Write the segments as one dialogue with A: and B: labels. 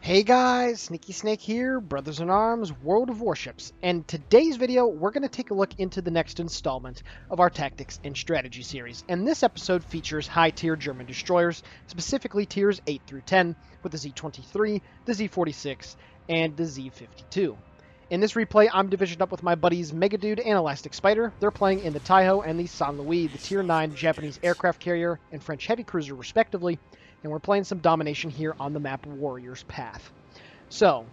A: Hey guys, Sneaky Snake here, Brothers in Arms, World of Warships, and today's video we're going to take a look into the next installment of our Tactics and Strategy series, and this episode features high-tier German destroyers, specifically tiers 8 through 10, with the Z-23, the Z-46, and the Z-52. In this replay, I'm divisioned up with my buddies Megadude and Elastic Spider. They're playing in the Taiho and the San Luis, the Tier 9 Japanese aircraft carrier and French heavy cruiser respectively, and we're playing some domination here on the map Warrior's Path. So,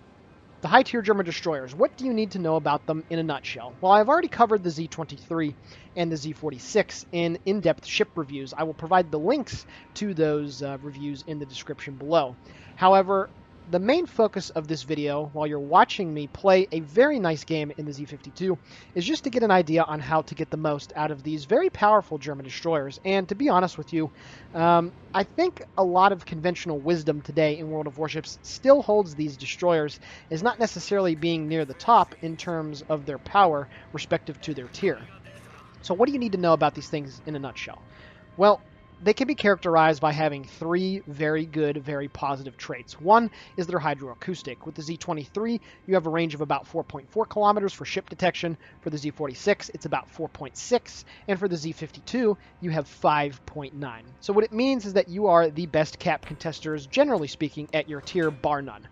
A: the high-tier German destroyers, what do you need to know about them in a nutshell? Well, I've already covered the Z-23 and the Z-46 in in-depth ship reviews. I will provide the links to those reviews in the description below. However, the main focus of this video, while you're watching me play a very nice game in the Z-52, is just to get an idea on how to get the most out of these very powerful German destroyers. And to be honest with you, I think a lot of conventional wisdom today in World of Warships still holds these destroyers as not necessarily being near the top in terms of their power respective to their tier. So what do you need to know about these things in a nutshell? Well, they can be characterized by having three very good, very positive traits. One is their hydroacoustic. With the Z-23, you have a range of about 4.4 kilometers for ship detection. For the Z-46, it's about 4.6. And for the Z-52, you have 5.9. So what it means is that you are the best cap contesters, generally speaking, at your tier, bar none.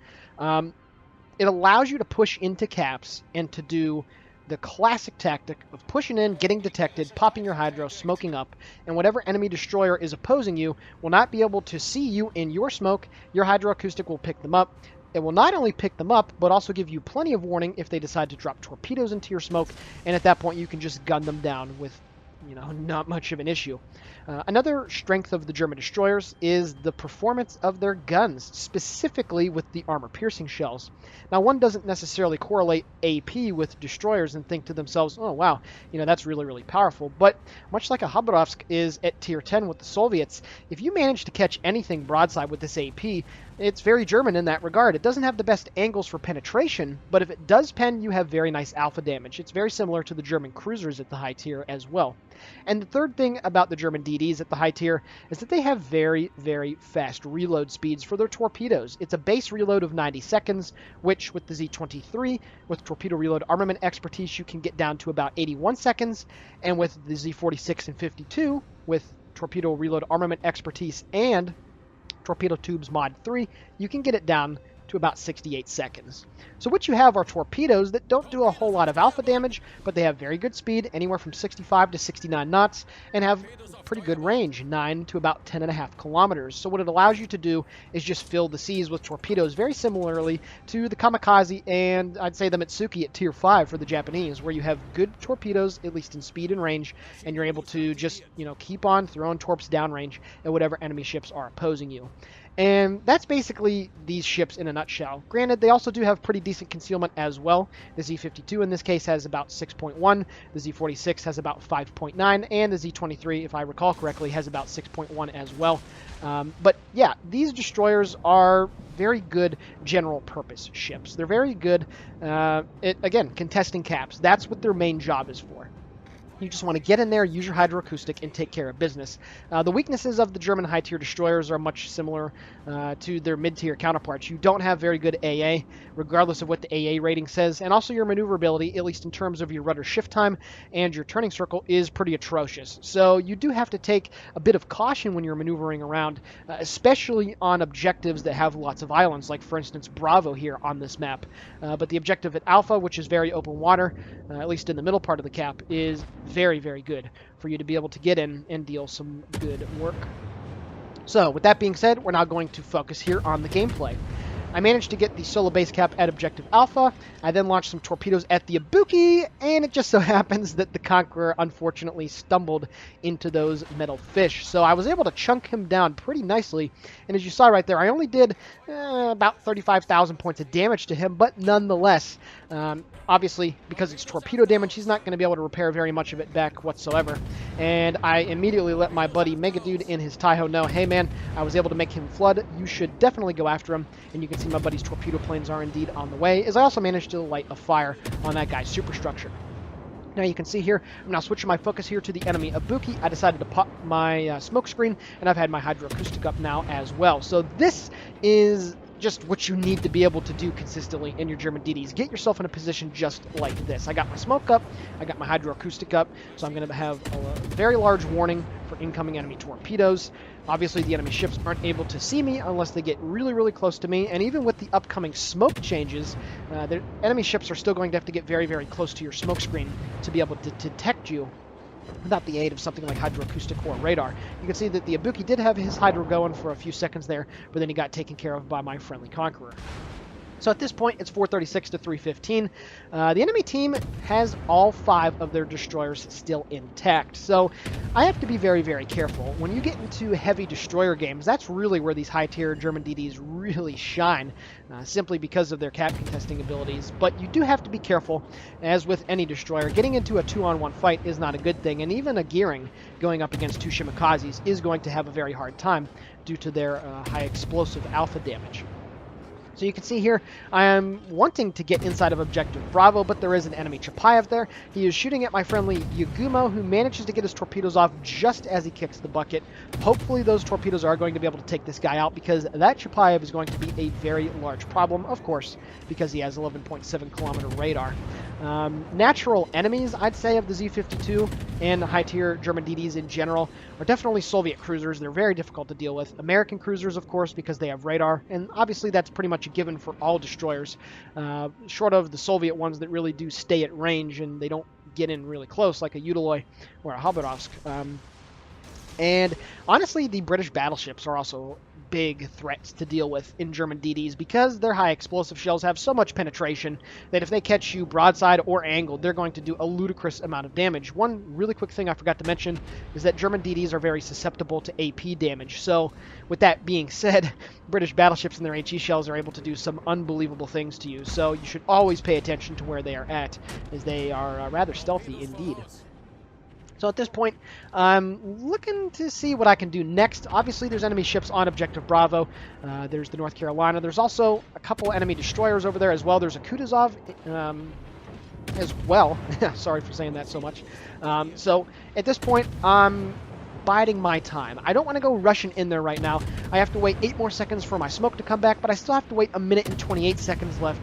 A: It allows you to push into caps and to do the classic tactic of pushing in, getting detected, popping your hydro, smoking up, and whatever enemy destroyer is opposing you will not be able to see you in your smoke. Your hydroacoustic will pick them up. It will not only pick them up, but also give you plenty of warning if they decide to drop torpedoes into your smoke, and at that point you can just gun them down with, not much of an issue. Another strength of the German destroyers is the performance of their guns, specifically with the armor-piercing shells. Now, one doesn't necessarily correlate AP with destroyers and think to themselves, oh, wow, that's really, really powerful. But much like a Khabarovsk is at Tier 10 with the Soviets, if you manage to catch anything broadside with this AP, it's very German in that regard. It doesn't have the best angles for penetration, but if it does pen, you have very nice alpha damage. It's very similar to the German cruisers at the high tier as well. And the third thing about the German DDs at the high tier is that they have very, very fast reload speeds for their torpedoes. It's a base reload of 90 seconds, which with the Z-23, with torpedo reload armament expertise, you can get down to about 81 seconds. And with the Z-46 and 52, with torpedo reload armament expertise and Torpedo Tubes Mod 3, you can get it down to about 68 seconds. So what you have are torpedoes that don't do a whole lot of alpha damage, but they have very good speed, anywhere from 65 to 69 knots, and have pretty good range, 9 to about 10.5 kilometers. So what it allows you to do is just fill the seas with torpedoes, very similarly to the Kamikaze and I'd say the Mitsuki at Tier 5 for the Japanese, where you have good torpedoes, at least in speed and range, and you're able to just, keep on throwing torps downrange at whatever enemy ships are opposing you. And that's basically these ships in a nutshell. Granted, they also do have pretty decent concealment as well. The Z-52 in this case has about 6.1, the Z-46 has about 5.9, and the Z-23, if I recall correctly, has about 6.1 as well. But yeah, these destroyers are very good general purpose ships. They're very good, again, contesting caps. That's what their main job is for. You just want to get in there, use your hydroacoustic, and take care of business. The weaknesses of the German high-tier destroyers are much similar to their mid-tier counterparts. You don't have very good AA, regardless of what the AA rating says, and also your maneuverability, at least in terms of your rudder shift time and your turning circle, is pretty atrocious. So you do have to take a bit of caution when you're maneuvering around, especially on objectives that have lots of islands, like, for instance, Bravo here on this map. But the objective at Alpha, which is very open water, at least in the middle part of the cap, is very, very good for you to be able to get in and deal some good work. So, with that being said, we're now going to focus here on the gameplay. I managed to get the solo base cap at Objective Alpha. I then launched some torpedoes at the Ibuki, and it just so happens that the Conqueror unfortunately stumbled into those metal fish. So I was able to chunk him down pretty nicely, and as you saw right there, I only did about 35,000 points of damage to him, but nonetheless, obviously, because it's torpedo damage, he's not going to be able to repair very much of it back whatsoever. And I immediately let my buddy Megadude in his Taiho know, hey man, I was able to make him flood. You should definitely go after him. And you can see my buddy's torpedo planes are indeed on the way, as I also managed to light a fire on that guy's superstructure. Now you can see here, I'm now switching my focus here to the enemy Ibuki. I decided to pop my smoke screen, and I've had my hydroacoustic up now as well. So this is just what you need to be able to do consistently in your German DDs. Get yourself in a position just like this. I got my smoke up, I got my hydroacoustic up, so I'm going to have a very large warning for incoming enemy torpedoes. Obviously, the enemy ships aren't able to see me unless they get really, really close to me, and even with the upcoming smoke changes, the enemy ships are still going to have to get very, very close to your smoke screen to be able to detect you without the aid of something like hydroacoustic or radar. You can see that the Ibuki did have his hydro going for a few seconds there, but then he got taken care of by my friendly Conqueror. So at this point, it's 436 to 315. The enemy team has all 5 of their destroyers still intact. So I have to be very, very careful. When you get into heavy destroyer games, that's really where these high-tier German DDs really shine, simply because of their cap contesting abilities. But you do have to be careful, as with any destroyer. Getting into a 2-on-1 fight is not a good thing, and even a Gearing going up against 2 Shimikazes is going to have a very hard time due to their high explosive alpha damage. So you can see here, I am wanting to get inside of Objective Bravo, but there is an enemy Chapayev there. He is shooting at my friendly Yagumo, who manages to get his torpedoes off just as he kicks the bucket. Hopefully those torpedoes are going to be able to take this guy out, because that Chapayev is going to be a very large problem, of course, because he has 11.7 kilometer radar. Natural enemies, I'd say, of the Z-52 and high-tier German DDs in general are definitely Soviet cruisers. They're very difficult to deal with. American cruisers, of course, because they have radar, and obviously that's pretty much a given for all destroyers, short of the Soviet ones that really do stay at range and they don't get in really close, like a Udaloy or a Khabarovsk. And honestly, the British battleships are also big threats to deal with in German DDs, because their high explosive shells have so much penetration that if they catch you broadside or angled, they're going to do a ludicrous amount of damage. One really quick thing I forgot to mention is that German DDs are very susceptible to AP damage. So with that being said, British battleships and their HE shells are able to do some unbelievable things to you. So you should always pay attention to where they are at, as they are rather stealthy indeed. So at this point, I'm looking to see what I can do next. Obviously, there's enemy ships on Objective Bravo. There's the North Carolina. There's also a couple enemy destroyers over there as well. There's a Kutuzov as well. Sorry for saying that so much. So at this point, I'm biding my time. I don't want to go rushing in there right now. I have to wait 8 more seconds for my smoke to come back, but I still have to wait 1 minute and 28 seconds left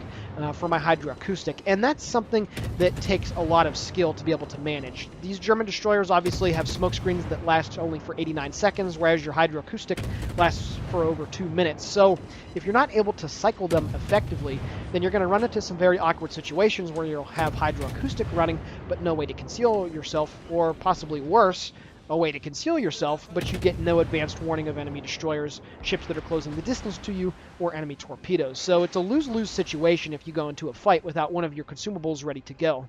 A: for my hydroacoustic, and that's something that takes a lot of skill to be able to manage. These German destroyers obviously have smoke screens that last only for 89 seconds, whereas your hydroacoustic lasts for over 2 minutes. So if you're not able to cycle them effectively, then you're going to run into some very awkward situations where you'll have hydroacoustic running, but no way to conceal yourself, or possibly worse, a way to conceal yourself, but you get no advanced warning of enemy destroyers, ships that are closing the distance to you, or enemy torpedoes. So it's a lose-lose situation if you go into a fight without one of your consumables ready to go.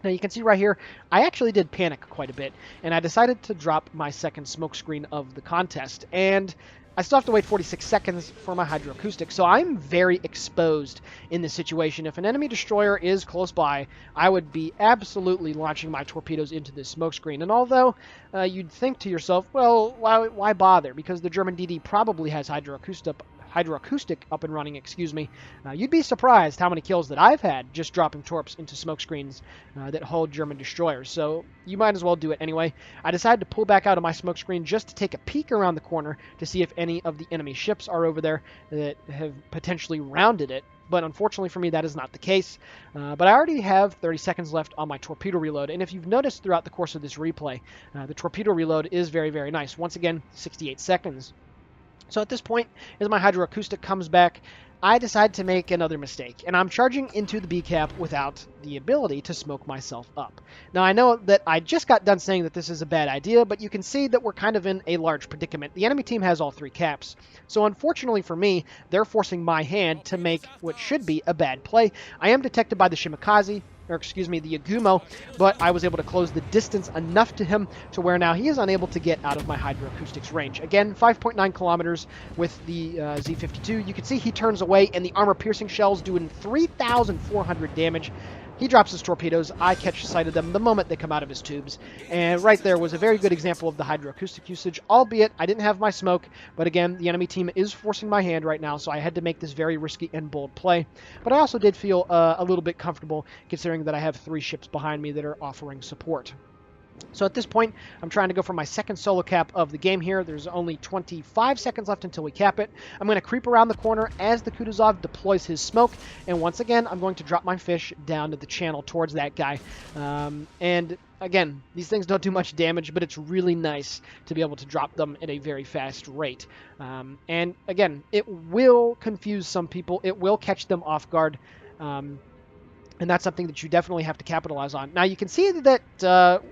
A: Now you can see right here, I actually did panic quite a bit, and I decided to drop my second smoke screen of the contest, and I still have to wait 46 seconds for my hydroacoustic, so I'm very exposed in this situation. If an enemy destroyer is close by, I would be absolutely launching my torpedoes into this smoke screen. And although you'd think to yourself, well, why bother? Because the German DD probably has hydroacoustic up and running, you'd be surprised how many kills that I've had just dropping torps into smoke screens that hold German destroyers. So you might as well do it anyway. I decided to pull back out of my smoke screen just to take a peek around the corner to see if any of the enemy ships are over there that have potentially rounded it. But unfortunately for me, that is not the case. But I already have 30 seconds left on my torpedo reload. And if you've noticed throughout the course of this replay, the torpedo reload is very, very nice. Once again, 68 seconds. So at this point, as my hydroacoustic comes back, I decide to make another mistake, and I'm charging into the B cap without the ability to smoke myself up. Now I know that I just got done saying that this is a bad idea, but you can see that we're kind of in a large predicament. The enemy team has all 3 caps, so unfortunately for me, they're forcing my hand to make what should be a bad play. I am detected by the Shimikaze, or excuse me, the Yagumo, but I was able to close the distance enough to him to where now he is unable to get out of my hydroacoustics range. Again, 5.9 kilometers with the Z-52. You can see he turns away, and the armor-piercing shells doing 3,400 damage. He drops his torpedoes. I catch sight of them the moment they come out of his tubes. And right there was a very good example of the hydroacoustic usage, albeit I didn't have my smoke. But again, the enemy team is forcing my hand right now, so I had to make this very risky and bold play. But I also did feel a little bit comfortable considering that I have 3 ships behind me that are offering support. So at this point, I'm trying to go for my second solo cap of the game here. There's only 25 seconds left until we cap it. I'm going to creep around the corner as the Kutuzov deploys his smoke. And once again, I'm going to drop my fish down to the channel towards that guy. And again, these things don't do much damage, but it's really nice to be able to drop them at a very fast rate. And again, it will confuse some people. It will catch them off guard. And that's something that you definitely have to capitalize on. Now, you can see that,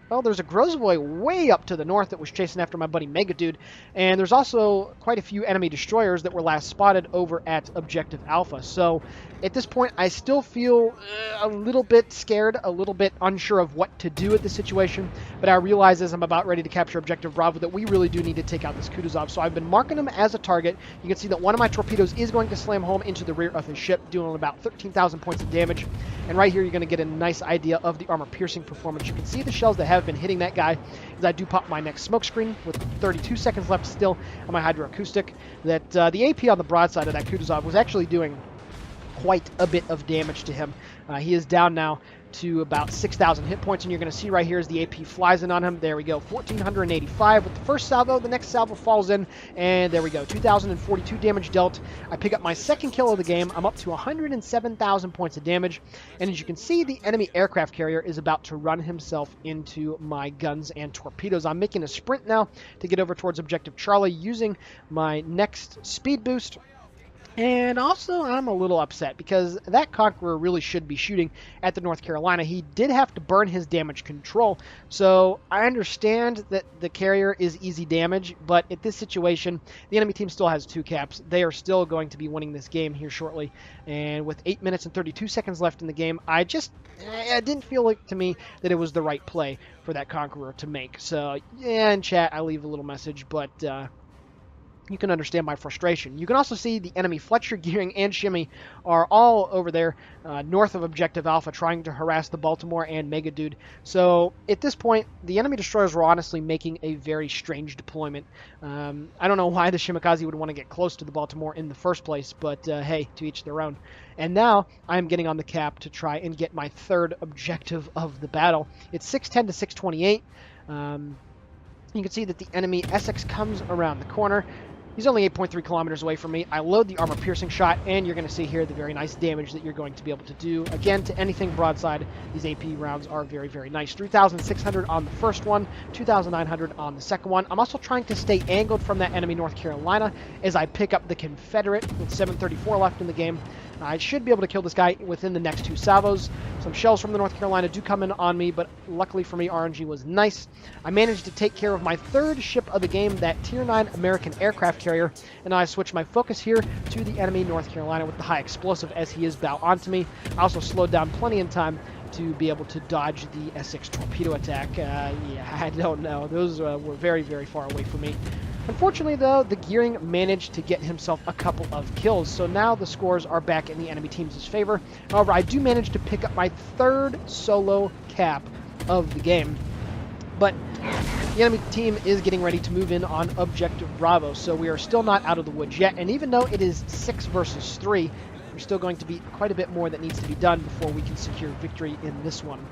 A: well, there's a Grozvoy way up to the north that was chasing after my buddy Megadude. And there's also quite a few enemy destroyers that were last spotted over at Objective Alpha. So, at this point, I still feel a little bit scared, a little bit unsure of what to do at this situation. But I realize as I'm about ready to capture Objective Bravo that we really do need to take out this Kutuzov. So I've been marking him as a target. You can see that one of my torpedoes is going to slam home into the rear of his ship, doing about 13,000 points of damage. And right here, you're going to get a nice idea of the armor-piercing performance. You can see the shells that have been hitting that guy as I do pop my next smoke screen with 32 seconds left still on my hydroacoustic. That the AP on the broadside of that Kutuzov was actually doing quite a bit of damage to him. He is down now to about 6,000 hit points, and you're going to see right here as the AP flies in on him. There we go, 1,485 with the first salvo. The next salvo falls in, and there we go, 2,042 damage dealt. I pick up my second kill of the game. I'm up to 107,000 points of damage, and as you can see, the enemy aircraft carrier is about to run himself into my guns and torpedoes. I'm making a sprint now to get over towards Objective Charlie using my next speed boost. And also, I'm a little upset because that Conqueror really should be shooting at the North Carolina. He did have to burn his damage control, so I understand that the carrier is easy damage, but at this situation, the enemy team still has 2 caps. They are still going to be winning this game here shortly, and with 8 minutes and 32 seconds left in the game, I didn't feel like to me that it was the right play for that Conqueror to make. So, yeah, in chat, I leave a little message, but you can understand my frustration. You can also see the enemy Fletcher, Gearing, and Shimmy are all over there north of Objective Alpha trying to harass the Baltimore and Megadude. So at this point, the enemy destroyers were honestly making a very strange deployment. I don't know why the Shimikaze would want to get close to the Baltimore in the first place, but hey, to each their own. And now I'm getting on the cap to try and get my third objective of the battle. It's 610 to 628. You can see that the enemy Essex comes around the corner. He's only 8.3 kilometers away from me. I load the armor-piercing shot, and you're going to see here the very nice damage that you're going to be able to do. Again, to anything broadside, these AP rounds are very, very nice. 3,600 on the first one, 2,900 on the second one. I'm also trying to stay angled from that enemy North Carolina as I pick up the Confederate with 734 left in the game. I should be able to kill this guy within the next 2 salvos. Some shells from the North Carolina do come in on me, but luckily for me, RNG was nice. I managed to take care of my third ship of the game, that Tier 9 American aircraft carrier, and I switch my focus here to the enemy North Carolina with the high explosive as he is bow onto me. I also slowed down plenty in time to be able to dodge the Essex torpedo attack. Yeah, I don't know. Those were very, very far away from me. Unfortunately, though, the Gearing managed to get himself a couple of kills, so now the scores are back in the enemy team's favor. However, I do manage to pick up my third solo cap of the game. But the enemy team is getting ready to move in on Objective Bravo, so we are still not out of the woods yet. And even though it is 6 versus 3, there's still going to be quite a bit more that needs to be done before we can secure victory in this one.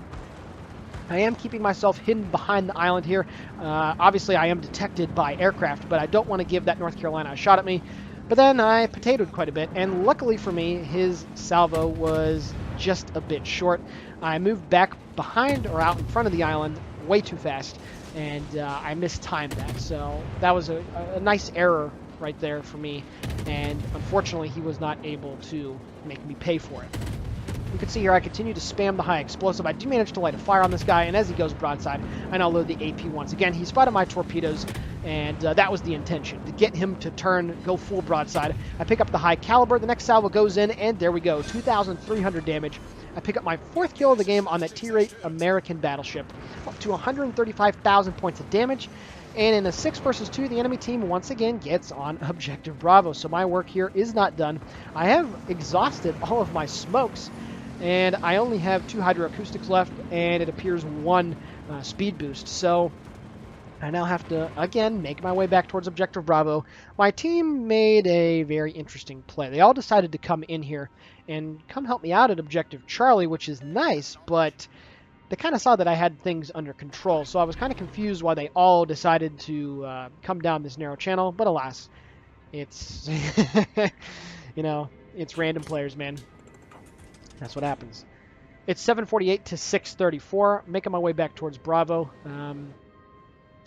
A: I am keeping myself hidden behind the island here. Obviously, I am detected by aircraft, but I don't want to give that North Carolina a shot at me. But then I potatoed quite a bit, and luckily for me, his salvo was just a bit short. I moved back behind or out in front of the island way too fast, and I mistimed that. So that was a nice error right there for me, and unfortunately, he was not able to make me pay for it. You can see here I continue to spam the high explosive. I do manage to light a fire on this guy, and as he goes broadside, I now load the AP once again. He spotted my torpedoes, and that was the intention, to get him to turn, go full broadside. I pick up the high caliber. The next salvo goes in, and there we go, 2,300 damage. I pick up my 4th kill of the game on that Tier 8 American battleship, up to 135,000 points of damage. And in a 6 versus 2, the enemy team once again gets on Objective Bravo. So my work here is not done. I have exhausted all of my smokes, and I only have 2 hydroacoustics left, and it appears 1 speed boost. So I now have to, again, make my way back towards Objective Bravo. My team made a very interesting play. They all decided to come in here and come help me out at Objective Charlie, which is nice, but they kind of saw that I had things under control, so I was kind of confused why they all decided to come down this narrow channel, but alas, it's, you know, it's random players, man. That's what happens. It's 7:48 to 6:34, making my way back towards Bravo.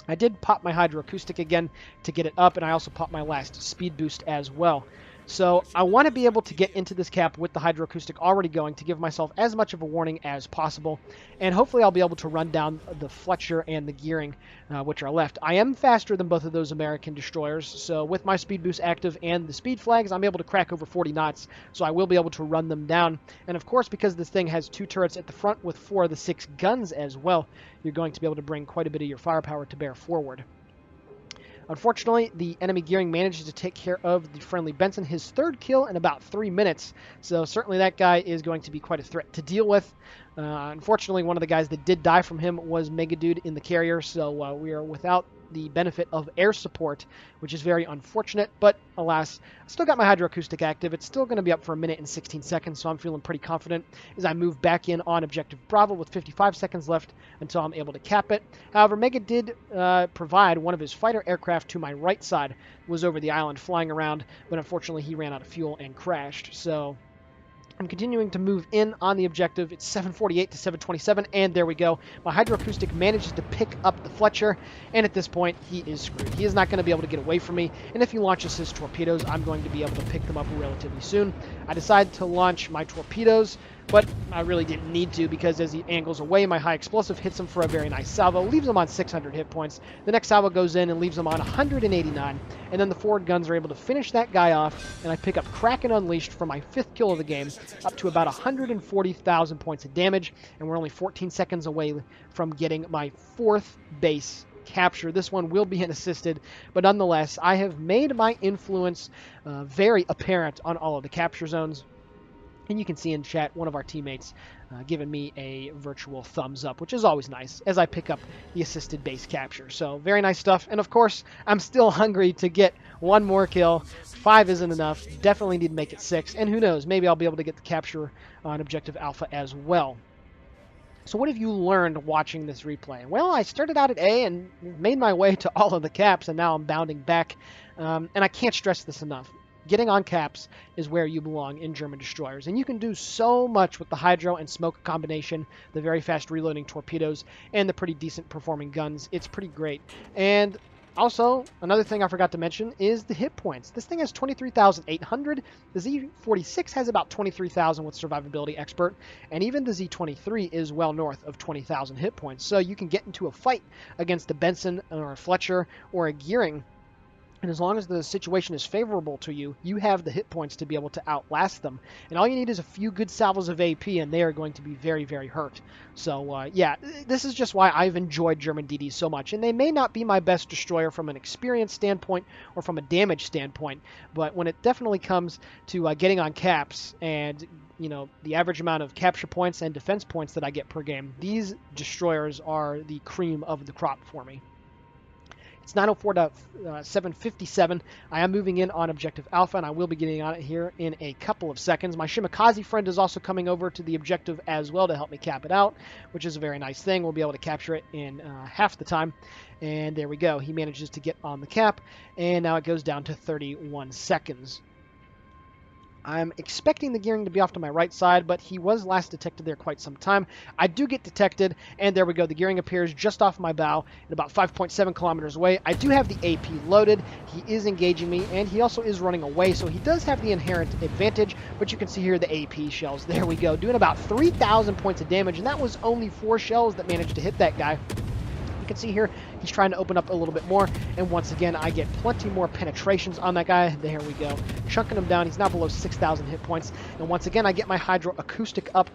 A: I did pop my hydroacoustic again to get it up, and I also popped my last speed boost as well. So I want to be able to get into this cap with the hydroacoustic already going to give myself as much of a warning as possible. And hopefully I'll be able to run down the Fletcher and the gearing, which are left. I am faster than both of those American destroyers. So with my speed boost active and the speed flags, I'm able to crack over 40 knots. So I will be able to run them down. And of course, because this thing has 2 turrets at the front with 4 of the 6 guns as well, you're going to be able to bring quite a bit of your firepower to bear forward. Unfortunately, the enemy gearing manages to take care of the friendly Benson, his 3rd kill in about 3 minutes. So certainly that guy is going to be quite a threat to deal with. Unfortunately, one of the guys that did die from him was Mega Dude in the carrier, so we are without the benefit of air support, which is very unfortunate, but alas, I still got my hydroacoustic active. It's still going to be up for 1 minute and 16 seconds, so I'm feeling pretty confident as I move back in on Objective Bravo with 55 seconds left until I'm able to cap it. However, Mega did provide one of his fighter aircraft to my right side, was over the island flying around, but unfortunately he ran out of fuel and crashed, so I'm continuing to move in on the objective. It's 7:48 to 7:27, and there we go. My hydroacoustic manages to pick up the Fletcher, and at this point, he is screwed. He is not going to be able to get away from me, and if he launches his torpedoes, I'm going to be able to pick them up relatively soon. I decided to launch my torpedoes, but I really didn't need to because as he angles away, my high explosive hits him for a very nice salvo, leaves him on 600 hit points. The next salvo goes in and leaves him on 189, and then the forward guns are able to finish that guy off, and I pick up Kraken Unleashed for my 5th kill of the game, up to about 140,000 points of damage, and we're only 14 seconds away from getting my 4th base capture. This one will be an assisted, but nonetheless, I have made my influence very apparent on all of the capture zones. And you can see in chat one of our teammates giving me a virtual thumbs up, which is always nice as I pick up the assisted base capture. So very nice stuff. And of course, I'm still hungry to get 1 more kill. 5 isn't enough. Definitely need to make it 6. And who knows, maybe I'll be able to get the capture on Objective Alpha as well. So what have you learned watching this replay? Well, I started out at A and made my way to all of the caps, and now I'm bounding back. And I can't stress this enough. Getting on caps is where you belong in German destroyers, and you can do so much with the hydro and smoke combination, the very fast reloading torpedoes, and the pretty decent performing guns. It's pretty great. And also, another thing I forgot to mention is the hit points. This thing has 23,800. The Z46 has about 23,000 with Survivability Expert, and even the Z23 is well north of 20,000 hit points. So you can get into a fight against a Benson or a Fletcher or a Gearing, and as long as the situation is favorable to you, you have the hit points to be able to outlast them. And all you need is a few good salvos of AP, and they are going to be very, very hurt. So, yeah, this is just why I've enjoyed German DDs so much. And they may not be my best destroyer from an experience standpoint or from a damage standpoint, but when it definitely comes to getting on caps and, you know, the average amount of capture points and defense points that I get per game, these destroyers are the cream of the crop for me. It's 9:04 to 7:57. I am moving in on Objective Alpha, and I will be getting on it here in a couple of seconds. My Shimikaze friend is also coming over to the objective as well to help me cap it out, which is a very nice thing. We'll be able to capture it in half the time. And there we go. He manages to get on the cap, and now it goes down to 31 seconds. I'm expecting the gearing to be off to my right side, but he was last detected there quite some time. I do get detected, and there we go. The gearing appears just off my bow at about 5.7 kilometers away. I do have the AP loaded. He is engaging me, and he also is running away, so he does have the inherent advantage, but you can see here the AP shells. There we go, doing about 3,000 points of damage, and that was only 4 shells that managed to hit that guy. You can see here he's trying to open up a little bit more, and once again I get plenty more penetrations on that guy. There we go, chunking him down. He's now below 6,000 hit points, and once again I get my hydroacoustic up,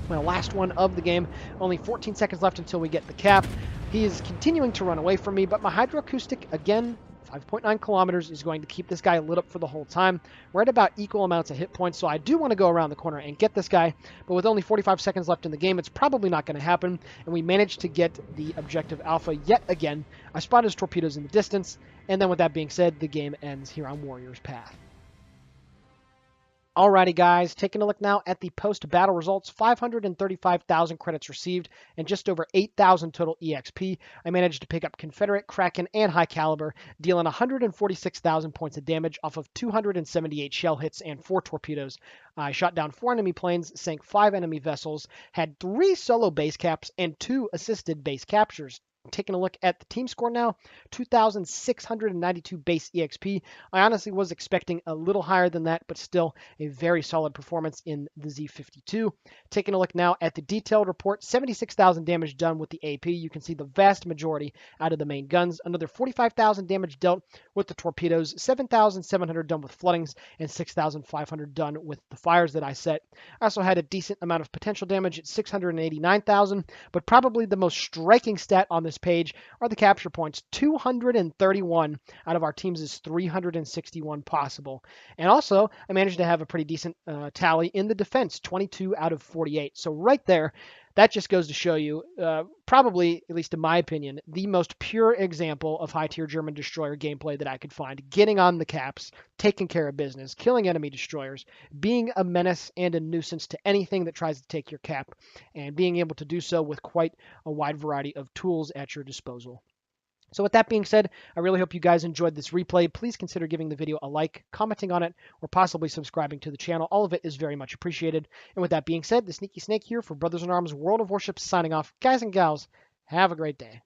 A: my last one of the game. Only 14 seconds left until we get the cap. He is continuing to run away from me, but my hydroacoustic, again, 5.9 kilometers, is going to keep this guy lit up for the whole time. We're at about equal amounts of hit points, so I do want to go around the corner and get this guy, but with only 45 seconds left in the game, it's probably not going to happen, and we managed to get the Objective Alpha yet again. I spotted his torpedoes in the distance, and then with that being said, the game ends here on Warrior's Path. Alrighty, guys, taking a look now at the post-battle results. 535,000 credits received and just over 8,000 total EXP. I managed to pick up Confederate, Kraken, and High Caliber, dealing 146,000 points of damage off of 278 shell hits and 4 torpedoes. I shot down 4 enemy planes, sank 5 enemy vessels, had 3 solo base caps, and 2 assisted base captures. Taking a look at the team score now, 2,692 base EXP. I honestly was expecting a little higher than that, but still a very solid performance in the Z52. Taking a look now at the detailed report, 76,000 damage done with the AP. You can see the vast majority out of the main guns. Another 45,000 damage dealt with the torpedoes, 7,700 done with floodings, and 6,500 done with the fires that I set. I also had a decent amount of potential damage at 689,000, but probably the most striking stat on this page are the capture points. 231 out of our team's 361 possible. And also, I managed to have a pretty decent tally in the defense, 22 out of 48. So right there, that just goes to show you, probably, at least in my opinion, the most pure example of high-tier German destroyer gameplay that I could find. Getting on the caps, taking care of business, killing enemy destroyers, being a menace and a nuisance to anything that tries to take your cap, and being able to do so with quite a wide variety of tools at your disposal. So with that being said, I really hope you guys enjoyed this replay. Please consider giving the video a like, commenting on it, or possibly subscribing to the channel. All of it is very much appreciated. And with that being said, the Sneaky Snake here for Brothers in Arms World of Warships signing off. Guys and gals, have a great day.